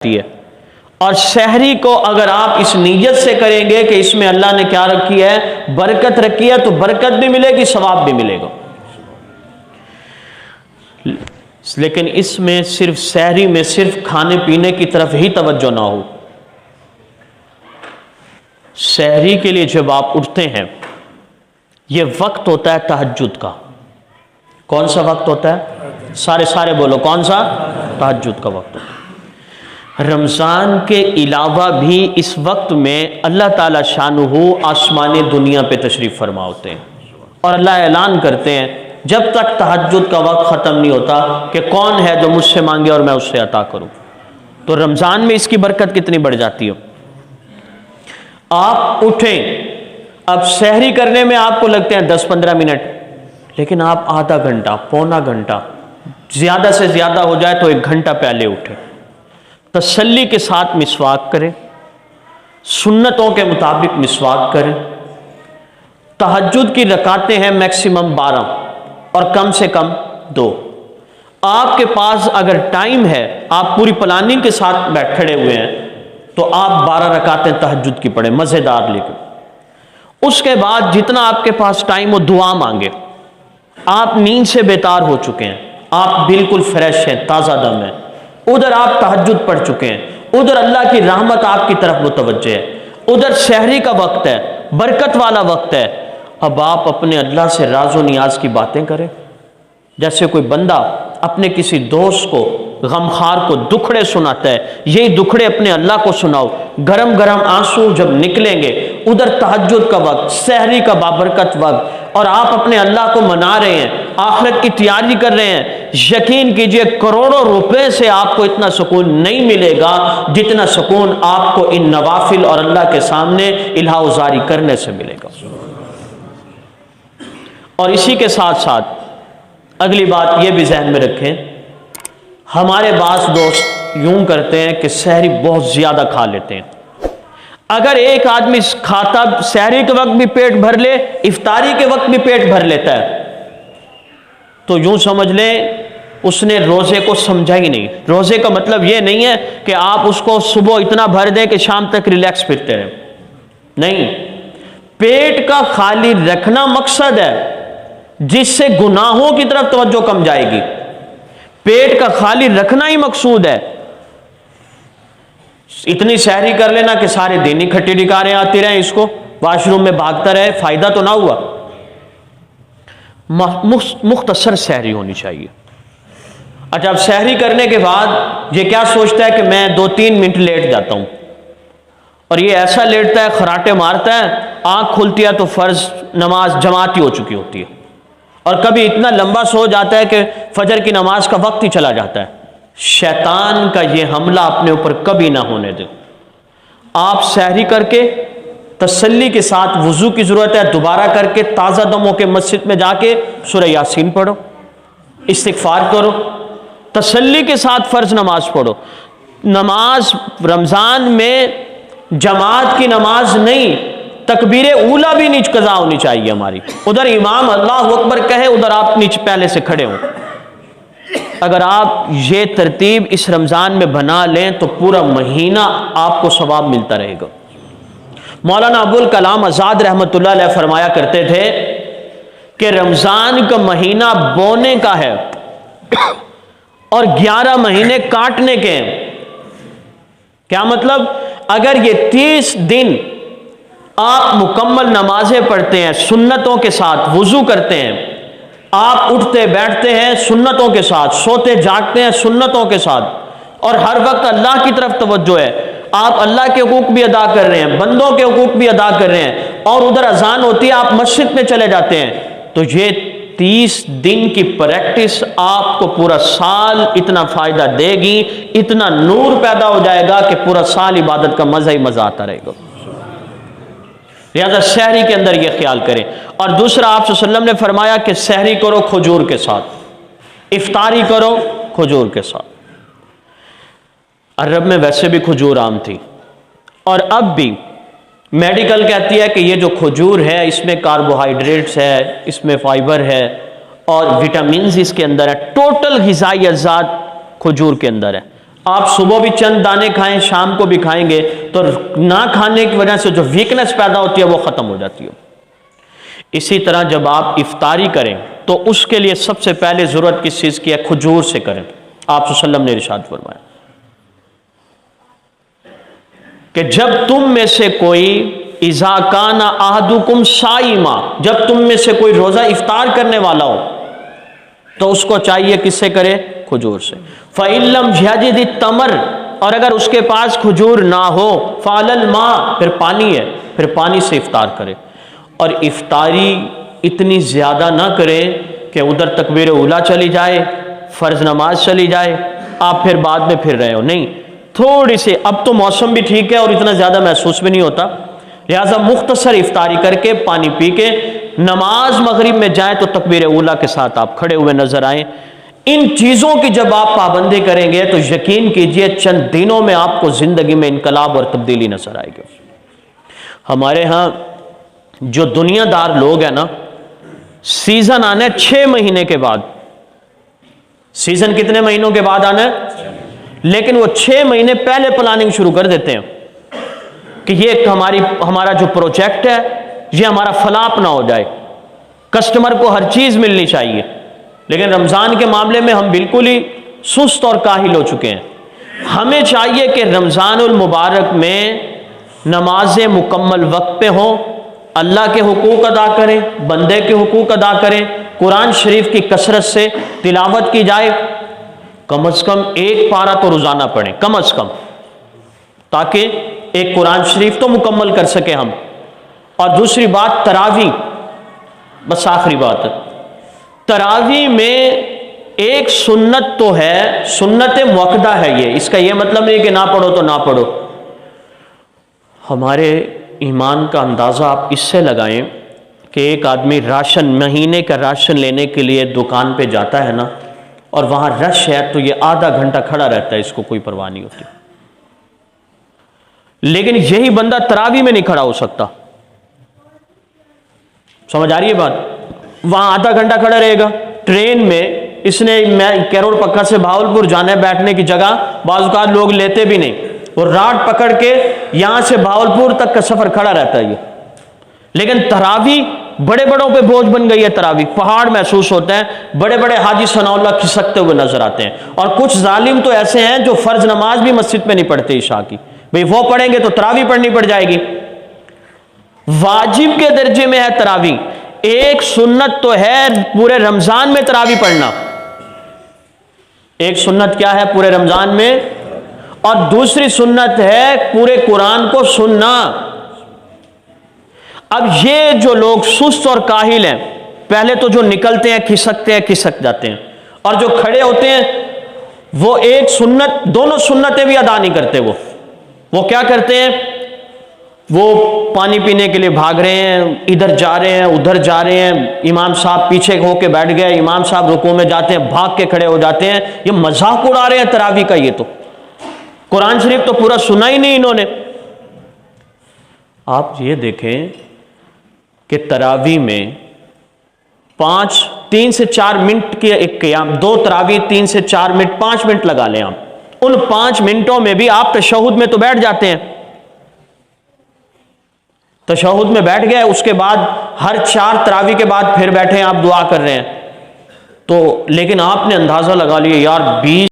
ہے۔ اور سحری کو اگر آپ اس نیت سے کریں گے کہ اس میں اللہ نے کیا رکھی ہے، برکت رکھی ہے، تو برکت بھی ملے گی، ثواب بھی ملے گا۔ لیکن اس میں صرف سحری میں صرف کھانے پینے کی طرف ہی توجہ نہ ہو۔ سحری کے لیے جب آپ اٹھتے ہیں، یہ وقت ہوتا ہے تہجد کا۔ کون سا وقت ہوتا ہے؟ سارے بولو، کون سا؟ تہجد کا وقت ہوتا ہے۔ رمضان کے علاوہ بھی اس وقت میں اللہ تعالی شانہ آسمان دنیا پہ تشریف فرما ہوتے ہیں، اور اللہ اعلان کرتے ہیں جب تک تہجد کا وقت ختم نہیں ہوتا کہ کون ہے جو مجھ سے مانگے اور میں اس سے عطا کروں۔ تو رمضان میں اس کی برکت کتنی بڑھ جاتی ہے۔ آپ اٹھیں، اب سحری کرنے میں آپ کو لگتے ہیں 10-15 منٹ، لیکن آپ آدھا گھنٹہ، پونا گھنٹہ، زیادہ سے زیادہ ہو جائے تو 1 گھنٹہ پہلے اٹھیں، تسلی کے ساتھ مسواک کریں، سنتوں کے مطابق مسواک کریں۔ تہجد کی رکعتیں ہیں میکسیمم 12 اور کم سے کم 2۔ آپ کے پاس اگر ٹائم ہے، آپ پوری پلاننگ کے ساتھ کھڑے ہوئے ہیں، تو آپ 12 رکعتیں تہجد کی پڑھیں، مزیدار لے کے۔ اس کے بعد جتنا آپ کے پاس ٹائم ہو دعا مانگے۔ آپ نیند سے بیدار ہو چکے ہیں، آپ بالکل فریش ہیں، تازہ دم ہیں، ادھر آپ تہجد پڑھ چکے ہیں، ادھر اللہ کی رحمت آپ کی طرف متوجہ ہے، ادھر سحری کا وقت ہے، برکت والا وقت ہے۔ اب آپ اپنے اللہ سے راز و نیاز کی باتیں کریں، جیسے کوئی بندہ اپنے کسی دوست کو، غمخوار کو دکھڑے سناتا ہے، یہی دکھڑے اپنے اللہ کو سناؤ۔ گرم گرم آنسو جب نکلیں گے، ادھر تہجد کا وقت، سحری کا بابرکت وقت، اور آپ اپنے اللہ کو منا رہے ہیں، آخرت کی تیاری کر رہے ہیں، یقین کیجئے کروڑوں روپے سے آپ کو اتنا سکون نہیں ملے گا جتنا سکون آپ کو ان نوافل اور اللہ کے سامنے الہا وزاری کرنے سے ملے گا۔ اور اسی کے ساتھ ساتھ اگلی بات یہ بھی ذہن میں رکھیں، ہمارے بعض دوست یوں کرتے ہیں کہ سحری بہت زیادہ کھا لیتے ہیں۔ اگر ایک آدمی کھاتا سحری کے وقت بھی پیٹ بھر لے، افطاری کے وقت بھی پیٹ بھر لیتا ہے، تو یوں سمجھ لیں اس نے روزے کو سمجھا ہی نہیں۔ روزے کا مطلب یہ نہیں ہے کہ آپ اس کو صبح اتنا بھر دیں کہ شام تک ریلیکس پھرتے رہیں، نہیں، پیٹ کا خالی رکھنا مقصد ہے جس سے گناہوں کی طرف توجہ کم جائے گی۔ پیٹ کا خالی رکھنا ہی مقصود ہے۔ اتنی سحری کر لینا کہ سارے دن ہی کھٹی ڈکاریں آتی رہیں، اس کو واش روم میں بھاگتا رہے، فائدہ تو نہ ہوا۔ مختصر سحری ہونی چاہیے۔ اچھا، اب سحری کرنے کے بعد یہ کیا سوچتا ہے کہ میں 2-3 منٹ لیٹ جاتا ہوں، اور یہ ایسا لیٹتا ہے، خراٹے مارتا ہے، آنکھ کھلتی ہے تو فرض نماز جماعت ہی ہو چکی ہوتی ہے، اور کبھی اتنا لمبا سو جاتا ہے کہ فجر کی نماز کا وقت ہی چلا جاتا ہے۔ شیطان کا یہ حملہ اپنے اوپر کبھی نہ ہونے دیں۔ آپ سحری کر کے تسلی کے ساتھ، وضو کی ضرورت ہے دوبارہ کر کے تازہ دم ہو کے مسجد میں جا کے سورہ یاسین پڑھو، استغفار کرو، تسلی کے ساتھ فرض نماز پڑھو۔ نماز رمضان میں جماعت کی نماز نہیں، تکبیر اولیٰ بھی نیچ قضا ہونی چاہیے ہماری، ادھر امام اللہ اکبر کہے، ادھر آپ نیچ پہلے سے کھڑے ہوں۔ اگر آپ یہ ترتیب اس رمضان میں بنا لیں تو پورا مہینہ آپ کو ثواب ملتا رہے گا۔ مولانا ابوالکلام آزاد رحمۃ اللہ علیہ فرمایا کرتے تھے کہ رمضان کا مہینہ بونے کا ہے اور 11 مہینے کاٹنے کے ہیں۔ کیا مطلب؟ اگر یہ 30 دن آپ مکمل نمازیں پڑھتے ہیں، سنتوں کے ساتھ وضو کرتے ہیں، آپ اٹھتے بیٹھتے ہیں سنتوں کے ساتھ، سوتے جاگتے ہیں سنتوں کے ساتھ، اور ہر وقت اللہ کی طرف توجہ ہے، آپ اللہ کے حقوق بھی ادا کر رہے ہیں، بندوں کے حقوق بھی ادا کر رہے ہیں، اور ادھر اذان ہوتی ہے آپ مسجد میں چلے جاتے ہیں، تو یہ 30 دن کی پریکٹس آپ کو پورا سال اتنا فائدہ دے گی، اتنا نور پیدا ہو جائے گا کہ پورا سال عبادت کا مزہ ہی مزہ آتا رہے گا۔ لہذا سحری کے اندر یہ خیال کریں۔ اور دوسرا، آپ صلی اللہ علیہ وسلم نے فرمایا کہ سحری کرو کھجور کے ساتھ، افطاری کرو کھجور کے ساتھ۔ عرب میں ویسے بھی کھجور عام تھی، اور اب بھی میڈیکل کہتی ہے کہ یہ جو کھجور ہے اس میں کاربوہائیڈریٹس ہے، اس میں فائبر ہے، اور وٹامنز اس کے اندر ہے، ٹوٹل غذائی اجزاء کھجور کے اندر ہے۔ آپ صبح بھی چند دانے کھائیں، شام کو بھی کھائیں گے تو نہ کھانے کی وجہ سے جو ویکنس پیدا ہوتی ہے وہ ختم ہو جاتی ہے۔ اسی طرح جب آپ افطاری کریں تو اس کے لیے سب سے پہلے ضرورت کس چیز کی ہے؟ کھجور سے کریں۔ آپ صلی اللہ علیہ وسلم نے ارشاد فرمایا کہ جب تم میں سے کوئی اذا کان احدکم صائما، جب تم میں سے کوئی روزہ افطار کرنے والا ہو تو اس کو چاہیے کس سے کرے؟ کھجور سے۔ فَإِن لَّمْ يَجِدِ التَّمْرَ، اور اگر اس کے پاس کھجور نہ ہو، فَعَلَى الْمَاء، پھر پانی ہے، پھر پانی سے افطار کرے۔ اور افطاری اتنی زیادہ نہ کرے کہ ادھر تکبیر اولیٰ چلی جائے، فرض نماز چلی جائے، آپ پھر بعد میں پھر رہے ہو، نہیں، تھوڑی سی، اب تو موسم بھی ٹھیک ہے اور اتنا زیادہ محسوس بھی نہیں ہوتا، لہٰذا مختصر افطاری کر کے پانی پی کے نماز مغرب میں جائیں تو تکبیر اولیٰ کے ساتھ آپ کھڑے ہوئے نظر آئیں۔ ان چیزوں کی جب آپ پابندی کریں گے تو یقین کیجئے چند دنوں میں آپ کو زندگی میں انقلاب اور تبدیلی نظر آئے گی۔ ہمارے ہاں جو دنیا دار لوگ ہیں نا، سیزن آنا ہے 6 مہینے کے بعد۔ سیزن کتنے مہینوں کے بعد آنا ہے؟ لیکن وہ 6 مہینے پہلے پلاننگ شروع کر دیتے ہیں کہ یہ ہمارا جو پروجیکٹ ہے یہ ہمارا فلاپ نہ ہو جائے، کسٹمر کو ہر چیز ملنی چاہیے۔ لیکن رمضان کے معاملے میں ہم بالکل ہی سست اور کاہل ہو چکے ہیں۔ ہمیں چاہیے کہ رمضان المبارک میں نمازیں مکمل وقت پہ ہوں، اللہ کے حقوق ادا کریں، بندے کے حقوق ادا کریں، قرآن شریف کی کثرت سے تلاوت کی جائے، کم از کم 1 پارہ تو روزانہ پڑھیں، کم از کم، تاکہ ایک قرآن شریف تو مکمل کر سکیں ہم۔ اور دوسری بات تراویح، بس آخری بات ہے، تراویح میں ایک سنت تو ہے، سنت مؤکدہ ہے یہ، اس کا یہ مطلب نہیں کہ نہ پڑھو تو نہ پڑھو۔ ہمارے ایمان کا اندازہ آپ اس سے لگائیں کہ ایک آدمی راشن، مہینے کا راشن لینے کے لیے دکان پہ جاتا ہے نا، اور وہاں رش ہے تو یہ آدھا گھنٹہ کھڑا رہتا ہے، اس کو کوئی پرواہ نہیں ہوتی۔ لیکن یہی بندہ تراویح میں نہیں کھڑا ہو سکتا، سمجھ آ رہی ہے بات؟ وہاں آدھا گھنٹہ کھڑا رہے گا۔ ٹرین میں اس نے کیرول پکا سے بھاولپور جانا ہے، بیٹھنے کی جگہ بعض اوقات لوگ لیتے بھی نہیں، اور راٹ پکڑ کے یہاں سے بھاولپور تک کا سفر کھڑا رہتا ہے یہ۔ لیکن تراویح بڑے بڑوں پہ بوجھ بن گئی ہے، تراویح پہاڑ محسوس ہوتا ہے، بڑے بڑے حاجی ثناء اللہ کھسکتے ہوئے نظر آتے ہیں، اور کچھ ظالم تو ایسے ہیں جو فرض نماز بھی مسجد میں نہیں پڑھتے عشاء کی، بھئی وہ پڑھیں گے تو تراویح پڑھنی پڑ جائے گی۔ واجب کے درجے میں ہے تراویح، ایک سنت تو ہے پورے رمضان میں تراویح پڑھنا، ایک سنت کیا ہے پورے رمضان میں، اور دوسری سنت ہے پورے قرآن کو سننا۔ اب یہ جو لوگ سست اور کاہل ہیں، پہلے تو جو نکلتے ہیں کھسکتے ہیں، کھسک جاتے ہیں، اور جو کھڑے ہوتے ہیں وہ ایک سنت، دونوں سنتیں بھی ادا نہیں کرتے، وہ کیا کرتے ہیں؟ وہ پانی پینے کے لیے بھاگ رہے ہیں، ادھر جا رہے ہیں، ادھر جا رہے ہیں، امام صاحب پیچھے ہو کے بیٹھ گئے، امام صاحب رکوع میں جاتے ہیں، بھاگ کے کھڑے ہو جاتے ہیں، یہ مذاق اڑا رہے ہیں تراویح کا۔ یہ تو قرآن شریف تو پورا سنا ہی نہیں انہوں نے۔ آپ یہ دیکھیں کہ تراویح میں 3 سے 4 منٹ کے ایک قیام، 2 تراویح 3 سے 4 منٹ، 5 منٹ لگا لیں آپ، ان 5 منٹوں میں بھی آپ تشہد میں تو بیٹھ جاتے ہیں، تشہد میں بیٹھ گئے، اس کے بعد ہر 4 تراویح کے بعد پھر بیٹھے ہیں آپ دعا کر رہے ہیں، تو لیکن آپ نے اندازہ لگا لیا یار 20